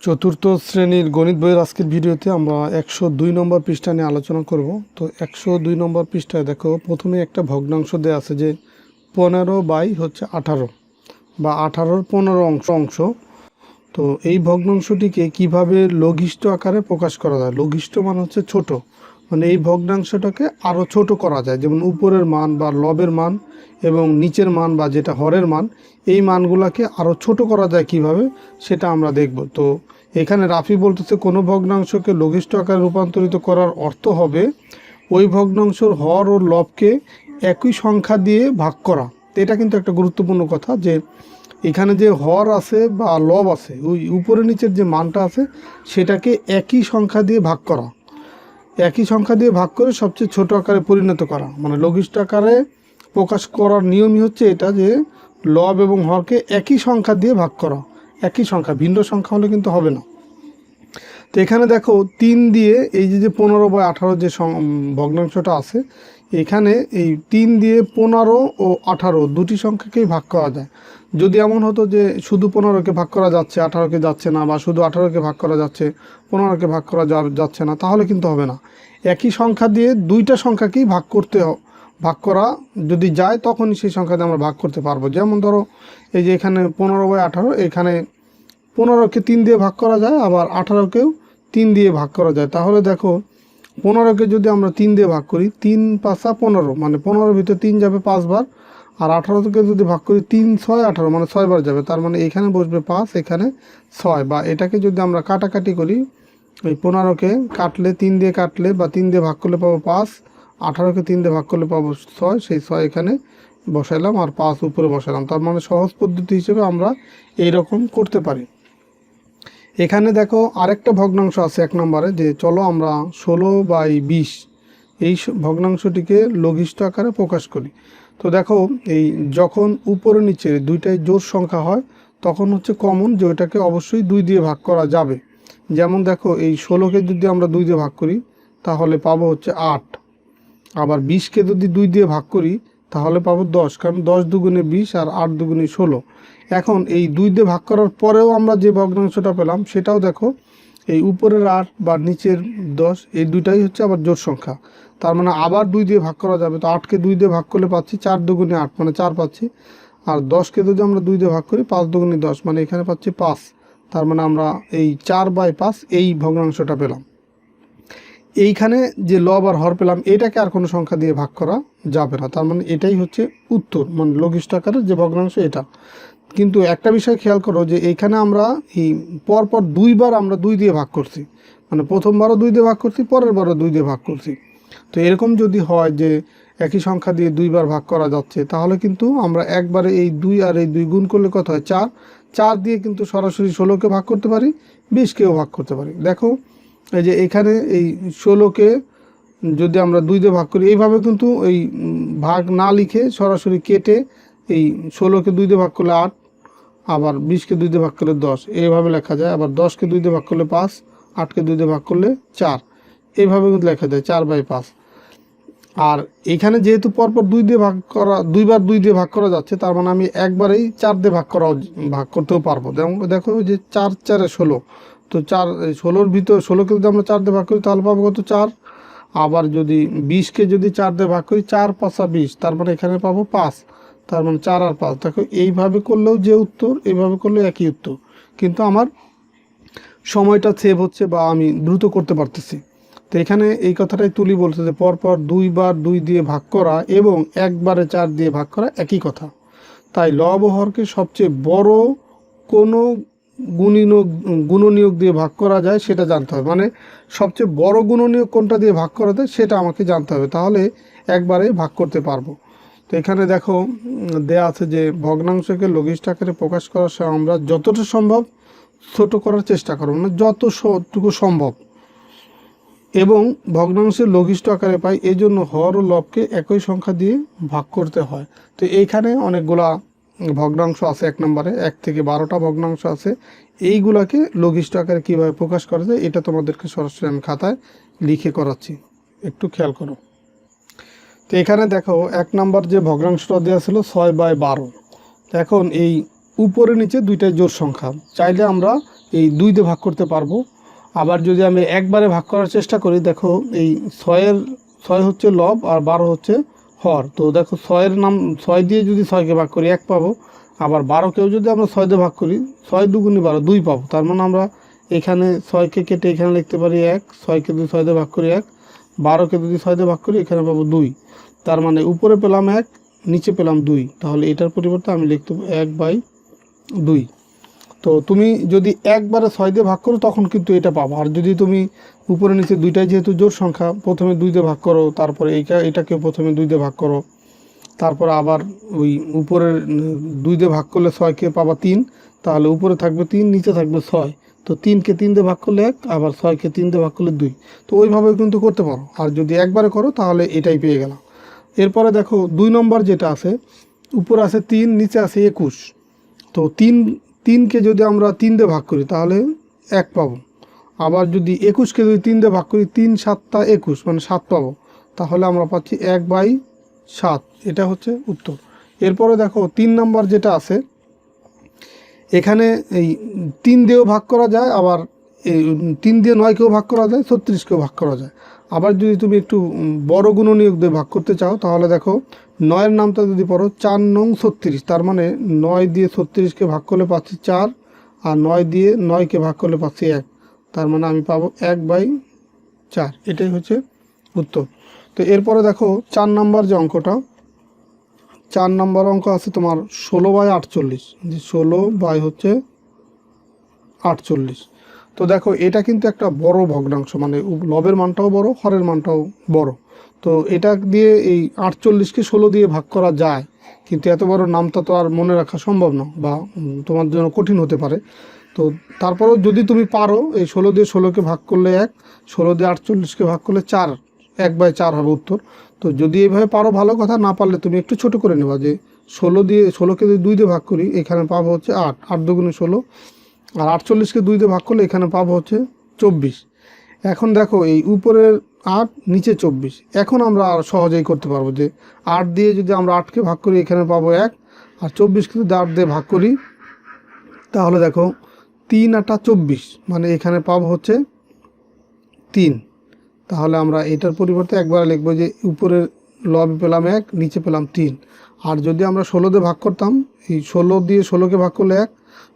চতুর্থ শ্রেণীর গণিত বইয়ের আজকের ভিডিওতে আমরা 102 নম্বর পৃষ্ঠা নিয়ে আলোচনা করব। তো 102 নম্বর পৃষ্ঠায় দেখো, প্রথমে একটা ভগ্নাংশ দেওয়া আছে যে 15/18 বা 18-র 15 অংশ। তো এই ভগ্নাংশটিকে কিভাবে লঘিষ্ঠ আকারে প্রকাশ করা যায়। লঘিষ্ঠ মানে হচ্ছে ছোট, মানে এই ভগ্নাংশটাকে আরও ছোট করা যায়, যেমন উপরের মান বা লবের মান এবং নিচের মান বা যেটা হরের মান, এই মানগুলোকে আরও ছোট করা যায় কিভাবে, সেটা আমরা দেখব। তো এখানে রাফি বলতেছে কোনো ভগ্নাংশকে লঘিষ্ঠ আকারে রূপান্তরিত করার অর্থ হবে ওই ভগ্নাংশের হর ও লবকে একই সংখ্যা দিয়ে ভাগ করা। তো এটা কিন্তু একটা গুরুত্বপূর্ণ কথা, যে এখানে যে হর আছে বা লব আছে, ওই উপরে নিচের যে মানটা আছে সেটাকে একই সংখ্যা দিয়ে ভাগ করা, একই সংখ্যা দিয়ে ভাগ করে সবচেয়ে ছোট আকারে পরিণত করা। মানে লঘিষ্ঠ আকারে প্রকাশ করার নিয়মই হচ্ছে এটা, যে লব এবং হরকে একই সংখ্যা দিয়ে ভাগ করা। একই সংখ্যা, ভিন্ন সংখ্যা হলে কিন্তু হবে না। তো এখানে দেখো 3 দিয়ে এই যে 15/18 যে ভগ্নাংশটা আছে, এখানে এই 3 দিয়ে 15 ও 18 দুটি সংখ্যাকেই ভাগ করা যায়। যদি এমন হতো যে শুধু 15কে ভাগ করা যাচ্ছে, 18কে যাচ্ছে না, বা শুধু 18কে ভাগ করা যাচ্ছে, 15কে ভাগ করা যাচ্ছে না, তাহলে কিন্তু হবে না। একই সংখ্যা দিয়ে দুইটা সংখ্যাকেই ভাগ করা যদি যায়, তখনই সেই সংখ্যা দিয়ে আমরা ভাগ করতে পারবো। যেমন ধরো এই যে এখানে 15/18, এখানে 15কে 3 দিয়ে ভাগ করা যায়, আবার 18কেও 3 দিয়ে ভাগ করা যায়। তাহলে দেখো 15কে যদি আমরা 3 দিয়ে ভাগ করি, 3 5 15, মানে 15-র ভিতরে 3 যাবে 5 বার, আর 18কে যদি ভাগ করি 3 6 18, মানে 6 বার যাবে। তার মানে এখানে বসবে 5, এখানে 6। বা এটাকে যদি আমরা কাটাকাটি করি, এই 15কে কাটলে 3 দিয়ে কাটলে বা 3 দিয়ে ভাগ করলে পাবো 5, 18কে 3 দিয়ে ভাগ করলে পাবো 6, সেই 6 এখানে বসাইলাম আর 5 উপরে বসাইলাম। তার মানে সহজ পদ্ধতি হিসেবে আমরা এইরকম করতে পারি। এখানে দেখো আরেকটা ভগ্নাংশ আছে 1 নম্বরে, যে চলো আমরা 16/20 এই ভগ্নাংশটিকে লঘিষ্ঠ আকারে প্রকাশ করি। তো দেখো, এই যখন উপরে নিচে দুইটাই জোড় সংখ্যা হয়, তখন হচ্ছে কমন যে ওইটাকে অবশ্যই 2 দিয়ে ভাগ করা যাবে। যেমন দেখো, এই 16কে যদি আমরা 2 দিয়ে ভাগ করি তাহলে পাবো হচ্ছে 8। আবার 20কে যদি 2 দিয়ে ভাগ করি তাহলে পাবো 10, কারণ 10 দুগুণে 20 আর 8 দুগুণে 16। এখন এই 2 দিয়ে ভাগ করার পরেও আমরা যে ভগ্নাংশটা পেলাম সেটাও দেখো, এই উপরের 8 বা নিচের 10, এই দুইটাই হচ্ছে আবার জোড় সংখ্যা। তার মানে আবার 2 দিয়ে ভাগ করা যাবে। তো 8কে 2 দিয়ে ভাগ করলে পাচ্ছি 4 দুগুণে 8, মানে 4 পাচ্ছি। আর 10কে যদি আমরা 2 দিয়ে ভাগ করি 5 দুগুণে 10, মানে এখানে পাচ্ছি 5। তার মানে আমরা এই 4/5 এই ভগ্নাংশটা পেলাম। এইখানে যে লব আর হর পেলাম, এটাকে আর কোনো সংখ্যা দিয়ে ভাগ করা যাবে না। তার মানে এটাই হচ্ছে উত্তর, মানে লঘিষ্ঠ আকারের যে ভগ্নাংশ এটা। কিন্তু একটা বিষয় খেয়াল করো, যে এইখানে আমরা এই পরপর 2 বার আমরা 2 দিয়ে ভাগ করছি, মানে প্রথমবারও 2 দিয়ে ভাগ করছি, পরের বারও 2 দিয়ে ভাগ করছি। তো এরকম যদি হয় যে একই সংখ্যা দিয়ে 2 বার ভাগ করা যাচ্ছে, তাহলে কিন্তু আমরা একবারে এই 2 আর এই 2 গুণ করলে কত হয় 4। 4 দিয়ে কিন্তু সরাসরি 16কে ভাগ করতে পারি, 20কেও ভাগ করতে পারি। দেখো এই যে এখানে এই 16কে যদি আমরা 2 দিয়ে ভাগ করি, এইভাবে কিন্তু এই ভাগ না লিখে সরাসরি কেটে এই 16কে 2 দিয়ে ভাগ করলে 8, আবার 20কে 2 দিয়ে ভাগ করলে 10, এইভাবে লেখা যায়। আবার 10কে 2 দিয়ে ভাগ করলে 5, 8কে 2 দিয়ে ভাগ করলে 4, এইভাবে কিন্তু লেখা যায় 4/5। আর এখানে যেহেতু পরপর 2 দিয়ে ভাগ করা, 2 বার 2 দিয়ে ভাগ করা যাচ্ছে, তার মানে আমি একবারেই 4 দিয়ে ভাগ করতেও পারবো। দেখো যে 4 4 16, তো 4 16-র ভিতর 16কে যদি আমরা 4 দিয়ে ভাগ করি তাহলে পাবো কত 4। আবার যদি 20কে যদি 4 দিয়ে ভাগ করি, 4 5 20, তার মানে এখানে পাবো 5। তার মানে 4 আর 5। দেখো এইভাবে করলেও যে উত্তর, এইভাবে করলেও একই উত্তর, কিন্তু আমার সময়টা সেভ হচ্ছে বা আমি দ্রুত করতে পারতেছি। তো এখানে এই কথাটাই তুলি বলছে, যে পরপর 2 বার 2 দিয়ে ভাগ করা এবং একবারে 4 দিয়ে ভাগ করা একই কথা। তাই লব ও হরকে সবচেয়ে বড় কোনো গুণনীয়ক দিয়ে ভাগ করা যায় সেটা জানতে হবে। মানে সবচেয়ে বড় গুণনীয়ক কোনটা দিয়ে ভাগ করা যায় সেটা আমাকে জানতে হবে, তাহলে একবারে ভাগ করতে পারবো। তো এখানে দেখো দেয়া আছে যে ভগ্নাংশকে লঘিষ্ঠ আকারে প্রকাশ করার সময় আমরা যতটা সম্ভব ছোট করার চেষ্টা করব, মানে যতটুকু সম্ভব, এবং ভগ্নাংশের লঘিষ্ঠ আকারে পাই, এই জন্য হর ও লবকে একই সংখ্যা দিয়ে ভাগ করতে হয়। তো এইখানে অনেকগুলা ভগ্নাংশ আছে 1 নম্বরে, 1 থেকে 12টা ভগ্নাংশ আছে। এইগুলাকে লঘিষ্ঠ আকারে কীভাবে প্রকাশ করা যায় এটা তোমাদেরকে সরাসরি আমি খাতায় লিখে করাচ্ছি, একটু খেয়াল করো। তো এখানে দেখো 1 নম্বর যে ভগ্নাংশটা দেওয়া ছিল 6/12। এখন এই উপরে নিচে দুইটাই জোড় সংখ্যা, চাইলে আমরা এই 2 দিয়ে ভাগ করতে পারবো। আবার যদি আমি একবারে ভাগ করার চেষ্টা করি, দেখো এই 6 হচ্ছে লব আর 12 হচ্ছে হর। তো দেখো 6 দিয়ে যদি 6কে ভাগ করি 1 পাবো, আবার 12কেও যদি আমরা 6 দিয়ে ভাগ করি 6 দুগুণে 12 2 পাবো। তার মানে আমরা এখানে 6কে কেটে এখানে লিখতে পারি 1, 6কে যদি 6 দিয়ে ভাগ করি 1, 12কে যদি 6 দিয়ে ভাগ করি এখানে পাবো 2। তার মানে উপরে পেলাম 1, নিচে পেলাম 2। তাহলে এটার পরিবর্তে আমি লিখতে 1/2। তো তুমি যদি একবারে 6 দিয়ে ভাগ করো তখন কিন্তু এটা পাবো। আর যদি তুমি উপরে নিচে দুইটাই যেহেতু জোড় সংখ্যা, প্রথমে 2 দিয়ে ভাগ করো, তারপরে এটাকে প্রথমে 2 দিয়ে ভাগ করো, তারপর আবার ওই উপরের 2 দিয়ে ভাগ করলে 6কে পাবা 3, তাহলে উপরে থাকবে 3, নিচে থাকবে 6। তো 3কে 3 দিয়ে ভাগ করলে 1, আবার 6কে 3 দিয়ে ভাগ করলে 2। তো ওইভাবেও কিন্তু করতে পারো। আর যদি একবারে করো তাহলে এটাই পেয়ে গেলাম। এরপরে দেখো 2 নম্বর যেটা আছে, উপরে আছে 3, নিচে আছে 21। তো 3কে যদি আমরা 3 দিয়ে ভাগ করি তাহলে 1 পাবো। আবার যদি 21কে যদি 3 দিয়ে ভাগ করি 3 7 21 মানে 7 পাবো। তাহলে আমরা পাচ্ছি 1/7। এটা হচ্ছে উত্তর। এরপরে দেখো 3 নাম্বার যেটা আছে, এখানে এই 3 দিয়েও ভাগ করা যায়, আবার এই 3 দিয়ে 9কেও ভাগ করা যায়, 36কেও ভাগ করা যায়। আবার যদি তুমি একটু বড় গুণনীয়ক দিয়ে ভাগ করতে চাও তাহলে দেখো 9-এর নামটা যদি পড়ো 4 নং 36, তার মানে 9 দিয়ে 36কে ভাগ করলে পাচ্ছি 4, আর 9 দিয়ে 9কে ভাগ করলে পাচ্ছি 1। তার মানে আমি পাবো 1/4। এটাই হচ্ছে উত্তর। তো এরপরে দেখো 4 নাম্বার যে অঙ্কটা, 4 নাম্বার অঙ্ক আছে তোমার 16/48, যে 16/48। তো দেখো এটা কিন্তু একটা বড় ভগ্নাংশ, মানে লবের মানটাও বড়, হরের মানটাও বড়। তো এটা দিয়ে এই 48কে 16 দিয়ে ভাগ করা যায়, কিন্তু এত বড় নামটা তো আর মনে রাখা সম্ভব না, বা তোমার জন্য কঠিন হতে পারে। তো তারপরেও যদি তুমি পারো, এই 16 দিয়ে 16কে ভাগ করলে 1, 16 দিয়ে 48কে ভাগ করলে 4, 1/4 হবে উত্তর। তো যদি এইভাবে পারো ভালো কথা, না পারলে তুমি একটু ছোট করে নেবা, যে 16কে যদি 2 দিয়ে ভাগ করি এখানে পাবো হচ্ছে 8, 8 দুগুণে 16, আর 48কে 2 দিয়ে ভাগ করলে এখানে পাবো হচ্ছে 24। এখন দেখো এই উপরের 8, নিচে 24, এখন আমরা আর সহজেই করতে পারবো, যে 8 দিয়ে যদি আমরা 8কে ভাগ করি এখানে পাবো 1, আর 24কে যদি 8 দিয়ে ভাগ করি তাহলে দেখো 3 8 24, মানে এখানে পাবো হচ্ছে 3। তাহলে আমরা এটার পরিবর্তে একবার লিখবো যে উপরের লবে পেলাম 1, নিচে পেলাম 3। আর যদি আমরা 16 দিয়ে ভাগ করতাম, এই 16 দিয়ে 16কে ভাগ করলে 1,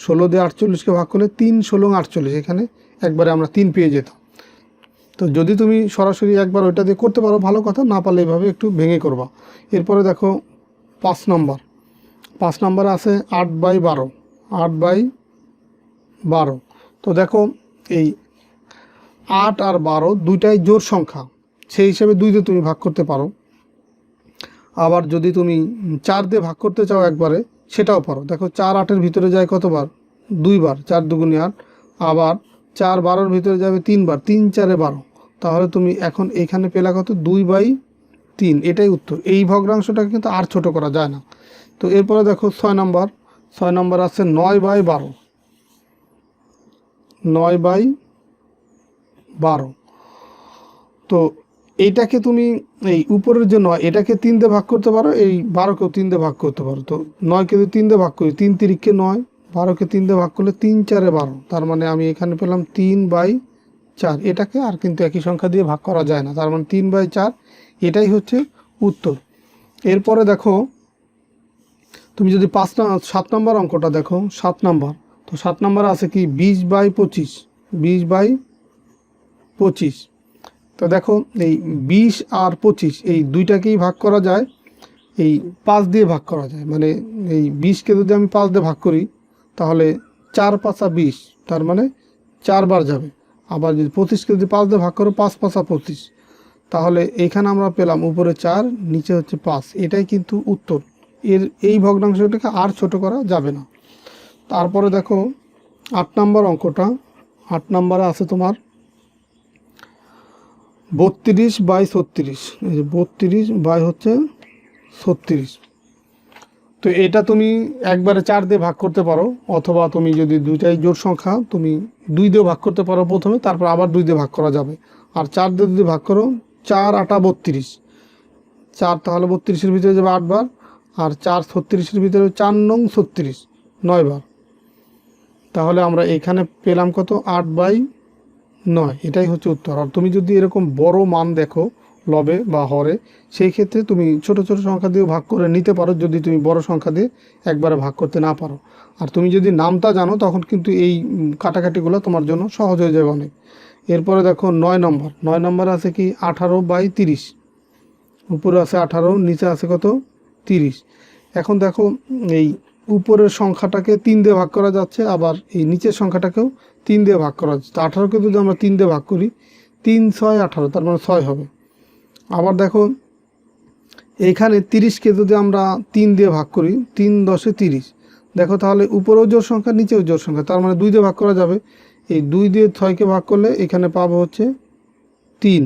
16 দিয়ে 48কে ভাগ করলে 3 16 48, এখানে একবারে আমরা 3 পেয়ে যেতাম। তো যদি তুমি সরাসরি একবার ওইটা দিয়ে করতে পারো ভালো কথা, না পারলে এইভাবে একটু ভেঙে করবা। এরপরে দেখো 5 নাম্বার আছে 8/12, 8/12। তো দেখো এই 8 আর 12 দুইটাই জোড় সংখ্যা, সেই হিসেবে 2 দিয়ে তুমি ভাগ করতে পারো। আবার যদি তুমি 4 দিয়ে ভাগ করতে চাও একবারে, সেটাও পারো। দেখো 4 8-এর ভিতরে যায় কতবার? 2 বার, 4 দুগুণে 8। আবার 4 12-এর ভিতরে যাবে 3 বার, 3 4-এ 12। তাহলে তুমি এখন এখানে পেলা কত? 2/3। এটাই উত্তর। এই ভগ্নাংশটাকে কিন্তু আর ছোট করা যায় না। তো এরপরে দেখো 6 নাম্বার আছে 9/12, 9/12। তো এইটাকে তুমি এই উপরের যে 9, এটাকে 3 দিয়ে ভাগ করতে পারো, এই 12কেও 3 দিয়ে ভাগ করতে পারো। তো 9কে যদি 3 দিয়ে ভাগ করি, 3 3-কে 9, 12কে 3 দিয়ে ভাগ করলে 3 4-এ 12। তার মানে আমি এখানে পেলাম 3/4। এটাকে আর কিন্তু একই সংখ্যা দিয়ে ভাগ করা যায় না, তার মানে 3/4। এটাই হচ্ছে উত্তর। এরপরে দেখো তুমি যদি 7 নম্বর অঙ্কটা দেখো, 7 নম্বর। তো 7 নম্বরে আছে কি 20/25, 20/25। তো দেখো এই 20 আর 25 এই দুইটাকেই ভাগ করা যায়, এই 5 দিয়ে ভাগ করা যায়। মানে এই 20কে যদি আমি 5 দিয়ে ভাগ করি তাহলে 4 5 20, তার মানে 4 বার যাবে। আবার যদি 25কে যদি 5 দিয়ে ভাগ করো 5 5 25, তাহলে এইখানে আমরা পেলাম উপরে 4, নিচে হচ্ছে 5। এটাই কিন্তু উত্তর। এই ভগ্নাংশটাকে আর ছোট করা যাবে না। তারপরে দেখো 8 নম্বর অঙ্কটা, 8 নম্বরে আছে তোমার 32/36। এই যে 32/36। তো এটা তুমি একবারে 4 দিয়ে ভাগ করতে পারো, অথবা তুমি যদি দুইটাই জোড় সংখ্যা তুমি 2 দিয়ে ভাগ করতে পারো প্রথমে, তারপর আবার 2 দিয়ে ভাগ করা যাবে। আর 4 দিয়ে যদি ভাগ করো, 4 8 32, 4 তাহলে 32-এর ভিতরে যাবে 8 বার, আর 4 36-এর ভিতরে 4 নং 36, 9 বার। তাহলে আমরা এখানে পেলাম কত 8/9, এটাই হচ্ছে উত্তর। আর তুমি যদি এরকম বড় মান দেখো লবে বা হরে, সেই ক্ষেত্রে তুমি ছোট ছোট সংখ্যা দিয়ে ভাগ করে নিতে পারো, যদি তুমি বড় সংখ্যা দিয়ে একবারে ভাগ করতে না পারো। আর তুমি যদি নামটা জানো তখন কিন্তু এই কাটাকাটিগুলো তোমার জন্য সহজ হয়ে যাবে অনেক। এরপরে দেখো 9 নম্বর। 9 নম্বর আছে কি 18/30, উপরে আছে 18, নিচে আছে কত 30। এখন দেখো এই উপরের সংখ্যাটাকে 3 দিয়ে ভাগ করা যাচ্ছে, আবার এই নিচের সংখ্যাটাকেও 3 দিয়ে ভাগ করা যাচ্ছে। তো 18কে যদি আমরা 3 দিয়ে ভাগ করি, 3 6 18, তার মানে 6 হবে। আবার দেখো এইখানে 30কে যদি আমরা 3 দিয়ে ভাগ করি, 3 10 30, দেখো তাহলে উপরেও জোড় সংখ্যা নিচেও জোড় সংখ্যা, তার মানে 2 দিয়ে ভাগ করা যাবে। এই 2 দিয়ে 6কে ভাগ করলে এখানে পাবো হচ্ছে 3।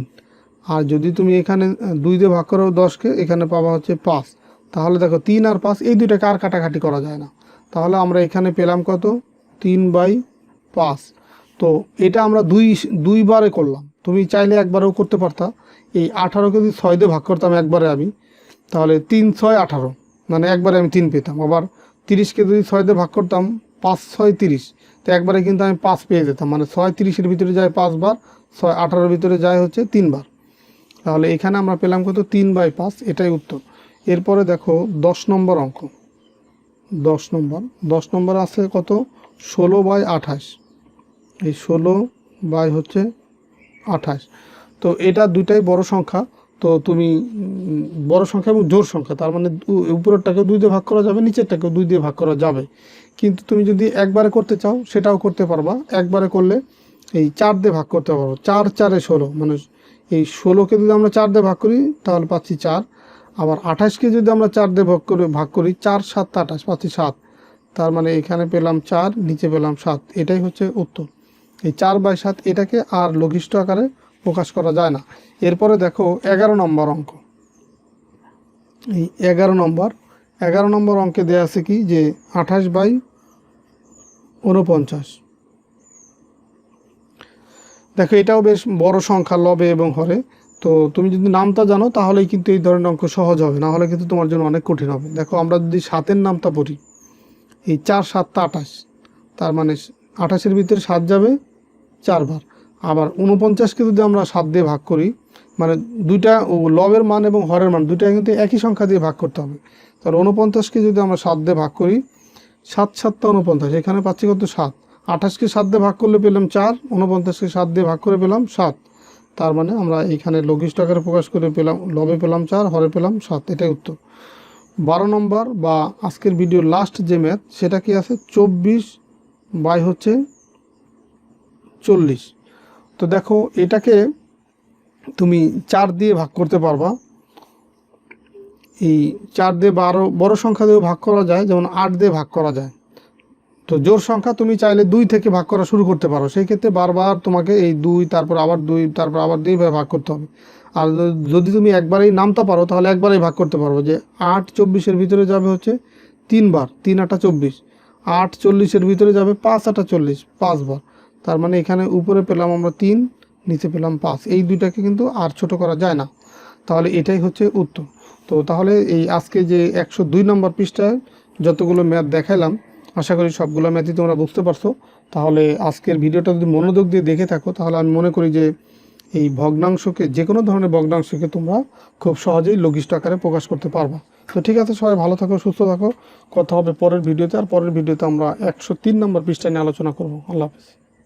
আর যদি তুমি এখানে 2 দিয়ে ভাগ করো 10কে, এখানে পাবা হচ্ছে 5। তাহলে দেখো 3 আর 5 এই দুইটাকে আর কাটাকাটি করা যায় না। তাহলে আমরা এখানে পেলাম কত 3/5। তো এটা আমরা দুইবারে করলাম, তুমি চাইলে একবারেও করতে পারতা। এই 18কে যদি 6 দিয়ে ভাগ করতাম একবারে আমি, তাহলে 3 6 18, মানে একবারে আমি 3 পেতাম। আবার 30কে যদি 6 দিয়ে ভাগ করতাম, 5 6 30, তো একবারে কিন্তু আমি 5 পেয়ে যেতাম। মানে 6 30-এর ভিতরে যায় 5 বার, 6 18-এর ভিতরে যায় হচ্ছে 3 বার। তাহলে এখানে আমরা পেলাম কত 3/5, এটাই উত্তর। এরপরে দেখো 10 নম্বর অঙ্ক। 10 নম্বর আছে কত 16/28। এই 16/28। তো এটা দুইটাই বড় সংখ্যা। তো তুমি বড় সংখ্যা এবং জোড় সংখ্যা, তার মানে উপরেরটাকে 2 দিয়ে ভাগ করা যাবে, নিচেরটাকেও 2 দিয়ে ভাগ করা যাবে। কিন্তু তুমি যদি একবারে করতে চাও সেটাও করতে পারবা। একবারে করলে এই 4 দিয়ে ভাগ করতে পারবো। 4 4 16, মানে এই 16কে যদি আমরা 4 দিয়ে ভাগ করি তাহলে পাচ্ছি 4। আবার 28কে যদি আমরা 4 দিয়ে ভাগ করি 4 7 28, পাচ্ছি 7। তার মানে এখানে পেলাম 4, নিচে পেলাম 7, এটাই হচ্ছে উত্তর। এই 4/7 এটাকে আর লঘিষ্ঠ আকারে প্রকাশ করা যায় না। এরপরে দেখো 11 নম্বর অঙ্ক। এই 11 নম্বর অঙ্কে দেওয়া আছে কি যে 28/49। দেখো এটাও বেশ বড় সংখ্যা লবে এবং হরে। তো তুমি যদি নামটা জানো তাহলেই কিন্তু এই ধরনের অঙ্ক সহজ হবে, না হলে কিন্তু তোমার জন্য অনেক কঠিন হবে। দেখো আমরা যদি 7-এর নামটা পড়ি, এই 4 7 28, তার মানে 28-এর ভিতরে 7 যাবে 4 বার। আবার 49কে যদি আমরা 7 দিয়ে ভাগ করি, মানে দুইটা লবের মান এবং হরের মান দুইটা কিন্তু একই সংখ্যা দিয়ে ভাগ করতে হবে। তাহলে 49কে যদি আমরা 7 দিয়ে ভাগ করি, 7 7 49, এখানে পাচ্ছি কত 7। 28কে 7 দিয়ে ভাগ করলে পেলাম 4, 49কে 7 দিয়ে ভাগ করে পেলাম 7। তার মানে আমরা এখানে লঘিষ্ঠ আকারে প্রকাশ করে পেলাম, লবে পেলাম 4, হরে পেলাম 7, এটাই উত্তর। 12 নম্বর বা আজকের ভিডিওর লাস্ট যে ম্যাথ, সেটা কি আছে 24/40। তো দেখো এটাকে তুমি 4 দিয়ে ভাগ করতে পারবা। এই 4 দিয়ে বড় সংখ্যা দিয়ে ভাগ করা যায়, যেমন 8 দিয়ে ভাগ করা যায়। তো জোড় সংখ্যা তুমি চাইলে 2 থেকে ভাগ করা শুরু করতে পারো, সেই ক্ষেত্রে বারবার তোমাকে এই 2, তারপর আবার 2, তারপর আবার 2 ভাগ করতে হবে। আর যদি তুমি একবারেই নামতে পারো তাহলে একবারেই ভাগ করতে পারবো, যে 8 24-এর ভিতরে যাবে হচ্ছে 3 বার, 3 8 24। 8 40-এর ভিতরে যাবে 5 8 40, 5 বার। তার মানে এখানে উপরে পেলাম আমরা 3, নিচে পেলাম 5। এই দুইটাকে কিন্তু আর ছোট করা যায় না। তাহলে এটাই হচ্ছে উত্তর। তো তাহলে এই আজকে যে 102 নম্বর পৃষ্ঠায় যতগুলো ম্যাথ দেখাইলাম, আশা করি সবগুলো ম্যাথই তোমরা বুঝতে পারছো। তাহলে আজকের ভিডিওটা যদি মনোযোগ দিয়ে দেখে থাকো, তাহলে আমি মনে করি যে এই ভগ্নাংশকে, যে কোনো ধরনের ভগ্নাংশকে তোমরা খুব সহজেই লঘিষ্ঠ আকারে প্রকাশ করতে পারবা। তো ঠিক আছে, সবাই ভালো থাকো, সুস্থ থাকো। কথা হবে পরের ভিডিওতে। আর পরের ভিডিওতে আমরা 103 নম্বর পৃষ্ঠা নিয়ে আলোচনা করবো। আল্লাহ হাফেজ।